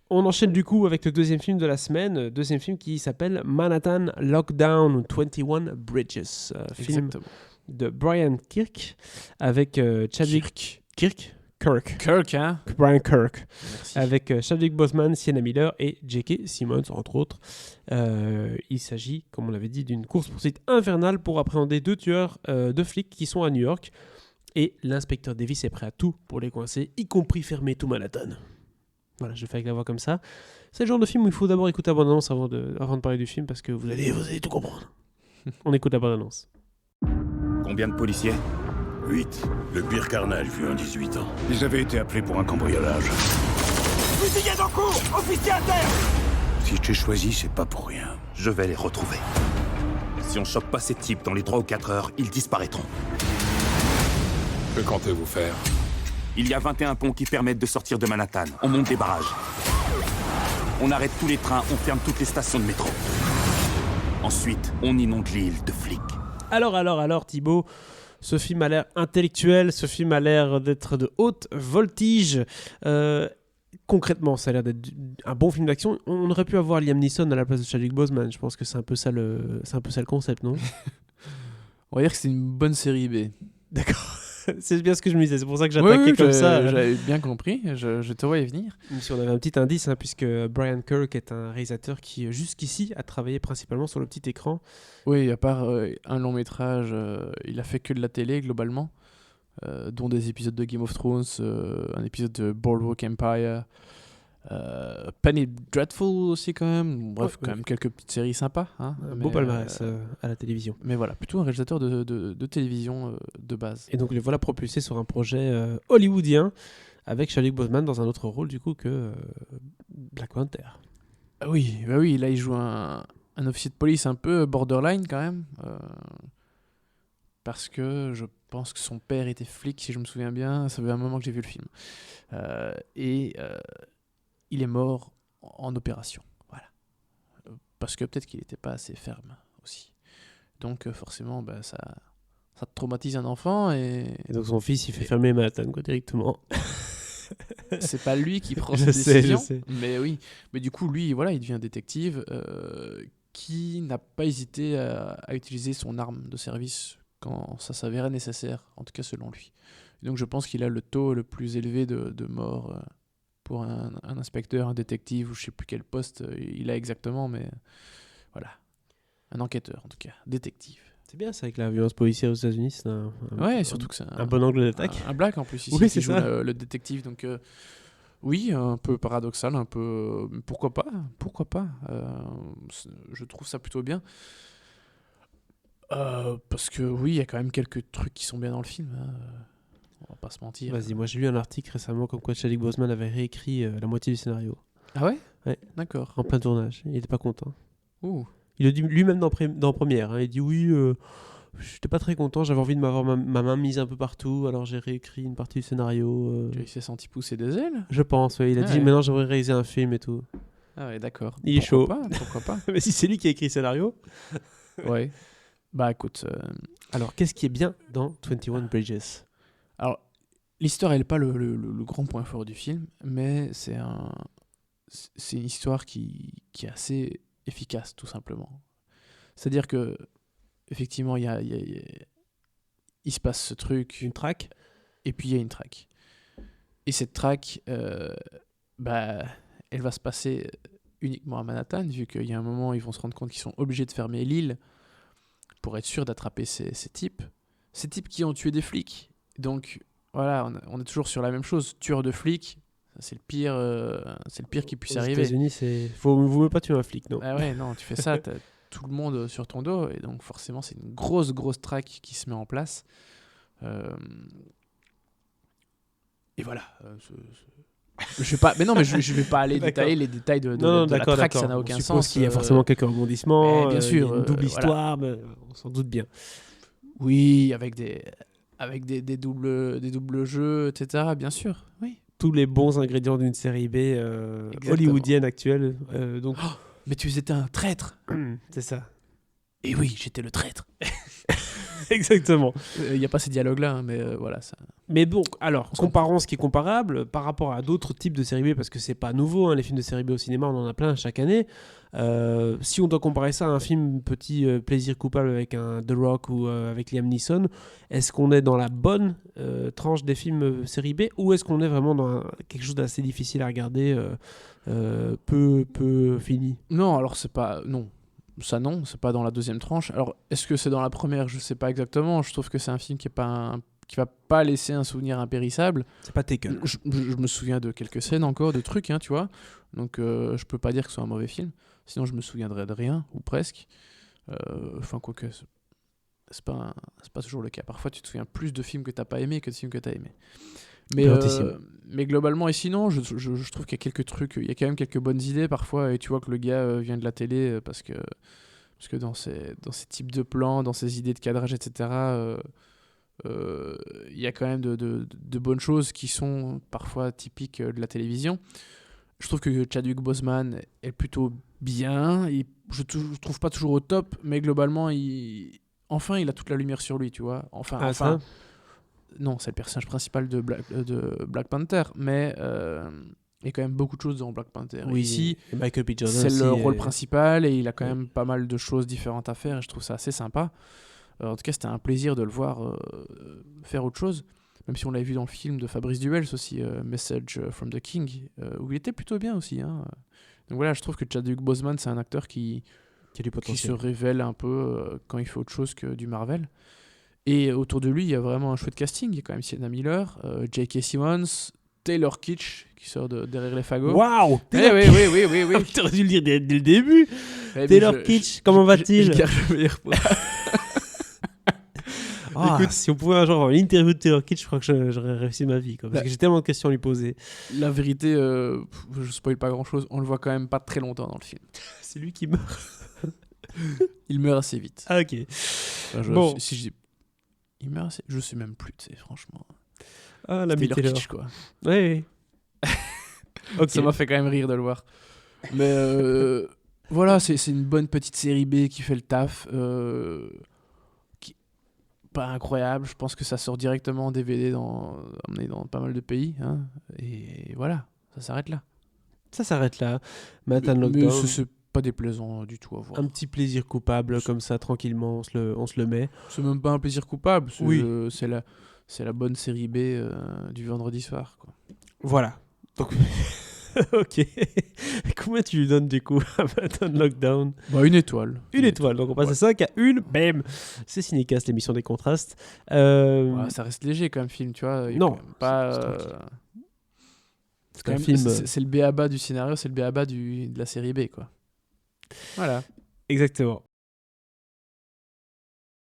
On enchaîne du coup avec le deuxième film de la semaine, deuxième film qui s'appelle Manhattan Lockdown 21 Bridges, film Exactement. de Brian Kirk avec Chadwick Kirk, Kirk, hein. Brian Kirk, Merci. avec Chadwick Boseman, Sienna Miller et J.K. Simmons entre autres. Il s'agit, comme on l'avait dit, d'une course-poursuite infernale pour appréhender deux tueurs de flics qui sont à New York et l'inspecteur Davis est prêt à tout pour les coincer, y compris fermer tout Manhattan. Voilà, je fais avec la voix comme ça. C'est le genre de film où il faut d'abord écouter la bande-annonce avant de parler du film parce que vous allez tout comprendre. On écoute la bande-annonce. Combien de policiers ? 8. Le pire carnage vu en 18 ans. Ils avaient été appelés pour un cambriolage. Fusillés en cours! Officier à terre! Si je t'ai choisi, c'est pas pour rien. Je vais les retrouver. Si on chope pas ces types dans les 3 ou 4 heures, ils disparaîtront. Que comptez-vous faire? Il y a 21 ponts qui permettent de sortir de Manhattan. On monte des barrages. On arrête tous les trains, on ferme toutes les stations de métro. Ensuite, on inonde l'île de flics. Alors, Thibaut, ce film a l'air intellectuel, ce film a l'air d'être de haute voltige. Concrètement, ça a l'air d'être un bon film d'action. On aurait pu avoir Liam Neeson à la place de Chadwick Boseman. Je pense que c'est un peu ça le concept, non? On va dire que c'est une bonne série B. D'accord. C'est bien ce que je me disais. C'est pour ça que j'attaquais comme ça. J'avais bien compris. Je te voyais venir. Même si on avait un petit indice, puisque Brian Kirk est un réalisateur qui, jusqu'ici, a travaillé principalement sur le petit écran. Oui, à part un long métrage, il a fait que de la télé globalement, dont des épisodes de Game of Thrones, un épisode de Boardwalk Empire, Penny Dreadful aussi quand même. Bref, quand même quelques petites séries sympas. Hein, beau palmarès à la télévision. Mais voilà, plutôt un réalisateur de télévision de base. Et donc le voilà propulsé sur un projet hollywoodien avec Chadwick Boseman dans un autre rôle du coup que Black Panther. Ah oui, bah oui, là il joue un officier de police un peu borderline quand même. Parce que je pense que son père était flic, si je me souviens bien. Ça fait un moment que j'ai vu le film. Il est mort en opération. Voilà. Parce que peut-être qu'il n'était pas assez ferme aussi. Donc forcément, ça te traumatise un enfant. Et donc son fils, il fait fermer Manhattan directement. C'est pas lui qui prend cette décision. Je sais. Mais oui. Mais du coup, lui, voilà, il devient détective qui n'a pas hésité à utiliser son arme de service quand ça s'avérait nécessaire, en tout cas selon lui. Et donc je pense qu'il a le taux le plus élevé de morts pour un inspecteur, un détective, ou je sais plus quel poste il a exactement, mais voilà. Un enquêteur, en tout cas. Détective. C'est bien ça avec la violence policière aux États-Unis. C'est surtout que c'est un bon angle d'attaque. Un black en plus ici, oui, qui joue ça. le détective. Donc oui, un peu paradoxal, un peu... Pourquoi pas je trouve ça plutôt bien. Parce que oui, il y a quand même quelques trucs qui sont bien dans le film. On va pas se mentir. Vas-y, moi j'ai lu un article récemment comme quoi Chadwick Boseman avait réécrit la moitié du scénario. Ah ouais? Ouais. D'accord. En plein tournage. Il était pas content. Ouh. Il le dit lui-même dans Première. Il dit oui, j'étais pas très content, j'avais envie de m'avoir ma main mise un peu partout, alors j'ai réécrit une partie du scénario. Il s'est senti pousser des ailes? Je pense, oui. Il a dit maintenant j'aimerais réaliser un film et tout. Ah ouais, d'accord. Il est chaud. Pourquoi pas? Mais si c'est lui qui a écrit le scénario. Ouais. Bah écoute. Alors qu'est-ce qui est bien dans 21 Bridges? Alors, l'histoire, elle n'est pas le grand point fort du film, mais c'est une histoire qui est assez efficace, tout simplement. C'est-à-dire que, effectivement, il se passe ce truc. Une track. Et puis, il y a une track. Et cette track, elle va se passer uniquement à Manhattan, vu qu'il y a un moment, ils vont se rendre compte qu'ils sont obligés de fermer l'île pour être sûr d'attraper ces types. Ces types qui ont tué des flics. Donc, voilà, on est toujours sur la même chose. Tueur de flics, c'est le pire qui puisse arriver. Aux États-Unis, vaut mieux pas tuer un flic, non? Ah ouais, non, tu fais ça, t'as tout le monde sur ton dos, et donc forcément, c'est une grosse traque qui se met en place. Et voilà. Je vais pas, mais non, mais je vais pas aller détailler les détails de la traque, ça n'a aucun sens. Je suppose qu'il y a forcément quelques rebondissements, bien sûr, une double histoire, voilà. mais on s'en doute bien. Oui, avec des doubles jeux, etc. Bien sûr, oui. Tous les bons ingrédients d'une série B hollywoodienne actuelle. Donc... mais tu étais un traître. C'est ça. Et oui, j'étais le traître. Exactement. Il n'y a pas ces dialogues-là, hein, mais voilà. Ça... Mais bon, alors, comparons ce qui est comparable par rapport à d'autres types de séries B, parce que c'est pas nouveau, hein, les films de série B au cinéma, on en a plein chaque année. Si on doit comparer ça à un film petit plaisir coupable avec un The Rock ou avec Liam Neeson, est-ce qu'on est dans la bonne tranche des films série B, ou est-ce qu'on est vraiment dans quelque chose d'assez difficile à regarder, peu fini? Non, alors c'est pas... Non. Ça non, c'est pas dans la deuxième tranche. Alors, est-ce que c'est dans la première? Je sais pas exactement. Je trouve que c'est un film qui est pas qui va pas laisser un souvenir impérissable. C'est pas Taken. Je me souviens de quelques scènes encore, de trucs, hein, tu vois. Donc, je peux pas dire que ce soit un mauvais film. Sinon, je me souviendrais de rien, ou presque. Enfin, quoique, c'est pas toujours le cas. Parfois, tu te souviens plus de films que t'as pas aimé que de films que t'as aimé. Mais globalement, et sinon, je trouve qu'il y a quelques trucs, il y a quand même quelques bonnes idées parfois, et tu vois que le gars vient de la télé parce que dans ces types de plans, dans ces idées de cadrage, etc., il y a quand même de bonnes choses qui sont parfois typiques de la télévision. Je trouve que Chadwick Boseman est plutôt bien, je trouve pas toujours au top, mais globalement, il a toute la lumière sur lui, tu vois. Enfin. Non, c'est le personnage principal de Black Panther, mais il y a quand même beaucoup de choses dans Black Panther. Oui, ici, et Michael B. Jordan c'est aussi, le rôle principal et il a quand même pas mal de choses différentes à faire et je trouve ça assez sympa. En tout cas, c'était un plaisir de le voir faire autre chose, même si on l'avait vu dans le film de Fabrice Duels aussi, Message from the King, où il était plutôt bien aussi. Hein. Donc voilà, je trouve que Chadwick Boseman, c'est un acteur qui a du potentiel, qui se révèle un peu quand il fait autre chose que du Marvel. Et autour de lui, il y a vraiment un chouette casting. Il y a quand même Sienna Miller, J.K. Simmons, Taylor Kitsch, qui sort derrière les fagots. Waouh! Oui. T'aurais dû le dire dès le début. Taylor Kitsch, comment va-t-il? Écoute, si on pouvait un jour avoir une interview de Taylor Kitsch, je crois que j'aurais réussi ma vie. Parce que j'ai tellement de questions à lui poser. La vérité, je spoil pas grand-chose. On le voit quand même pas très longtemps dans le film. C'est lui qui meurt. Il meurt assez vite. Ah, ok. Enfin, bon. Si je dis... Il meurt assez... Je sais même plus, tu sais, franchement. Ah, la Taylor Kitsch, quoi. Oui. Okay. Ça m'a fait quand même rire de le voir. Mais voilà, c'est une bonne petite série B qui fait le taf. Pas incroyable. Je pense que ça sort directement en DVD emmené dans pas mal de pays. Hein. Et voilà, ça s'arrête là. Ça s'arrête là. Manhattan Lockdown. Mais c'est pas déplaisant du tout à voir. Un petit plaisir coupable, comme ça, tranquillement, on se le met. C'est même pas un plaisir coupable. Oui. C'est la bonne série B du vendredi soir. Quoi. Voilà. Donc... ok. Combien tu lui donnes du coup à Manhattan Lockdown? Une étoile. Une étoile. Donc on passe de 5 à 1. Bam. C'est Cinécast, l'émission des contrastes. Ça reste léger quand même, film, tu vois. Non. Pas... C'est un film... C'est le b.a.-ba du scénario, c'est le b.a.-ba de la série B, quoi. Voilà. Exactement.